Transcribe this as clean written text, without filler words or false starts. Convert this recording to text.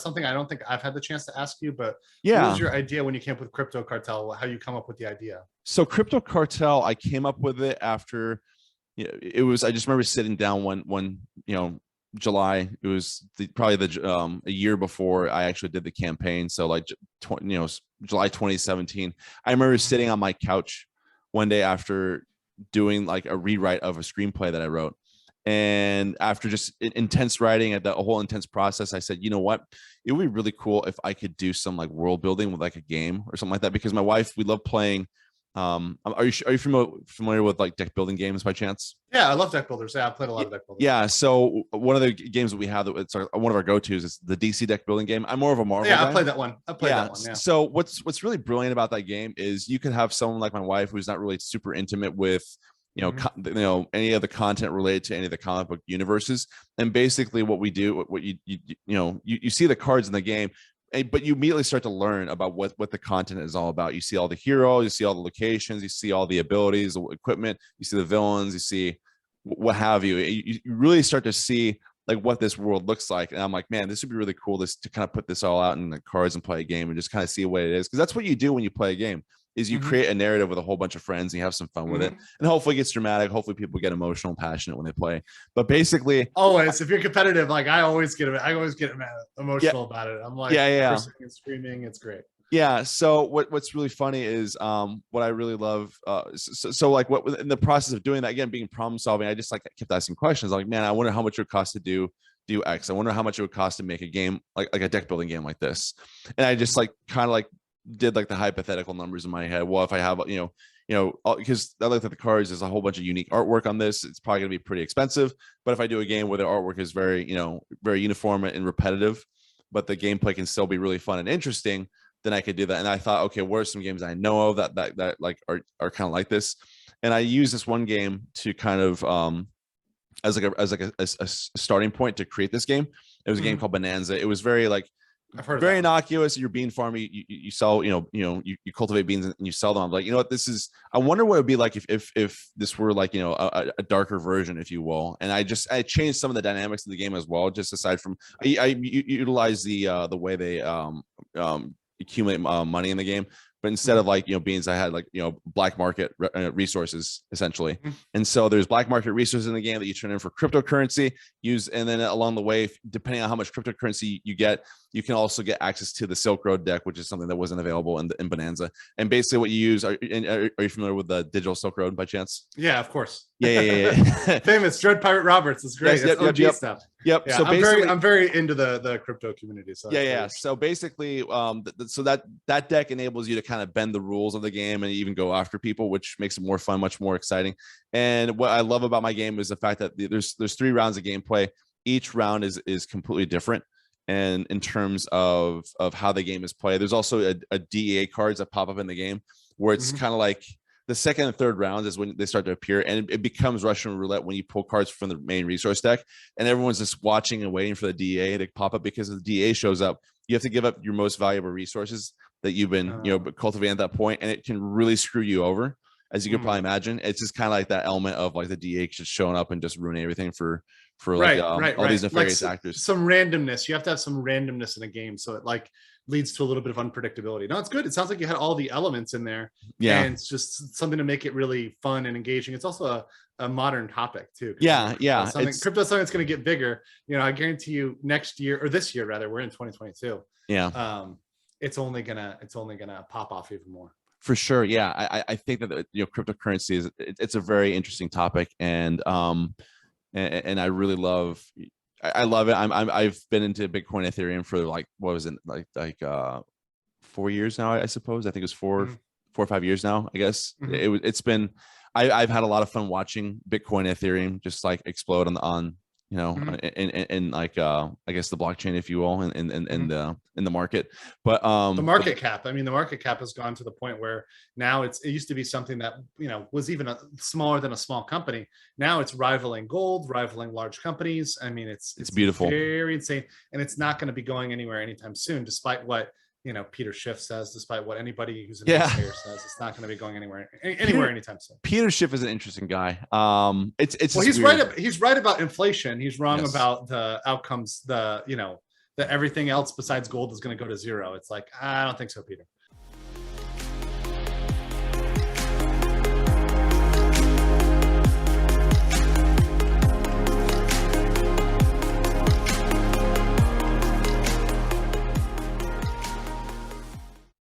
something I don't think I've had the chance to ask you, but what Yeah. was your idea when you came up with Crypto Cartel? How you come up with the idea? So Crypto Cartel, I came up with it after, it was, I just remember sitting down one, July. It was probably a year before I actually did the campaign. So like, July 2017. I remember sitting on my couch one day after doing like a rewrite of a screenplay that I wrote. And after just intense writing at the whole intense process, I said, you know what? It would be really cool if I could do some like world building with like a game or something like that. Because my wife, we love playing. Are you familiar with like deck building games by chance? Yeah, I love deck builders. Yeah, I played a lot of deck builders. Yeah. So one of the games that we have, that it's one of our go-tos, is the DC deck building game. I'm more of a Marvel guy. I played that one. Yeah. So what's really brilliant about that game is you could have someone like my wife who's not really super intimate with any of the content related to any of the comic book universes. And basically what we do, what you see the cards in the game, but you immediately start to learn about what the content is all about. You see all the heroes, you see all the locations, you see all the abilities, the equipment, you see the villains, you see what have you. You really start to see like what this world looks like. And I'm like, man, this would be really cool to kind of put this all out in the cards and play a game and just kind of see what it is. Because that's what you do when you play a game, is you create a narrative with a whole bunch of friends and you have some fun with it. And hopefully it gets dramatic. Hopefully people get emotional and passionate when they play. But basically, always, if you're competitive, like I always get emotional about it. I'm like, cursing and screaming. It's great. Yeah. So what's really funny is what I really love. So like what in the process of doing that, again, being problem solving, I just like kept asking questions. Like, man, I wonder how much it would cost to do X. I wonder how much it would cost to make a game like a deck building game like this. And I just like kind of like did like the hypothetical numbers in my head. Well, if I have, because I looked at the cards, there's a whole bunch of unique artwork on this. It's probably gonna be pretty expensive. But if I do a game where the artwork is very uniform and repetitive, but the gameplay can still be really fun and interesting, then I could do that. And I thought, okay, what are some games I know of that like are kind of like this? And I use this one game to kind of as a starting point to create this game. It was a game called Bonanza. It was very like very innocuous. You're bean farmer. You sell, you cultivate beans and you sell them. I'm like, you know what, I wonder what it would be like if this were like, a darker version, if you will. And I changed some of the dynamics of the game as well. Just aside from, I utilize the way they accumulate money in the game, but instead of like beans, I had like black market resources essentially. And so there's black market resources in the game that you turn in for cryptocurrency, and then along the way, depending on how much cryptocurrency you get, you can also get access to the Silk Road deck, which is something that wasn't available in Bonanza. And basically what you use, are you familiar with the digital Silk Road by chance? Yeah, of course. Yeah. Famous Dread Pirate Roberts is great. Yes, OG stuff. Yep. Yeah, so I'm very into the crypto community. So So basically, so that deck enables you to kind of bend the rules of the game and even go after people, which makes it more fun, much more exciting. And what I love about my game is the fact that there's 3 rounds of gameplay. Each round is completely different. And in terms of how the game is played, there's also a DEA cards that pop up in the game where it's kind of like the second and third rounds is when they start to appear, and it becomes Russian roulette when you pull cards from the main resource deck, and everyone's just watching and waiting for the DEA to pop up, because if the DEA shows up, you have to give up your most valuable resources that you've been cultivating at that point, and it can really screw you over, as you could probably imagine. It's just kind of like that element of like the DEA just showing up and just ruining everything for all these nefarious actors. Some randomness. You have to have some randomness in a game, so it like leads to a little bit of unpredictability. No, it's good. It sounds like you had all the elements in there. Yeah, and it's just something to make it really fun and engaging. It's also a modern topic too. Yeah. Crypto something that's going to get bigger. I guarantee you next year, or this year rather, we're in 2022. Yeah. It's only gonna pop off even more. For sure. Yeah. I think that cryptocurrency it's a very interesting topic, and I really love it. I've been into Bitcoin, Ethereum for like, what was it, like 4 years now, I suppose. I think it was 4 or 5 years now, I guess. It's been, I've had a lot of fun watching Bitcoin, Ethereum just like explode on in like I guess the blockchain, if you will, in the market. But the market cap, the market cap has gone to the point where now it used to be something that was even smaller than a small company. Now it's rivaling gold, rivaling large companies. It's beautiful, very insane, and it's not going to be going anywhere anytime soon, despite what Peter Schiff says, despite what anybody who's an investigator says. It's not going to be going anywhere anytime soon. Peter Schiff is an interesting guy. He's right about inflation. He's wrong about the outcomes, the that everything else besides gold is going to go to zero. It's like, I don't think so, Peter.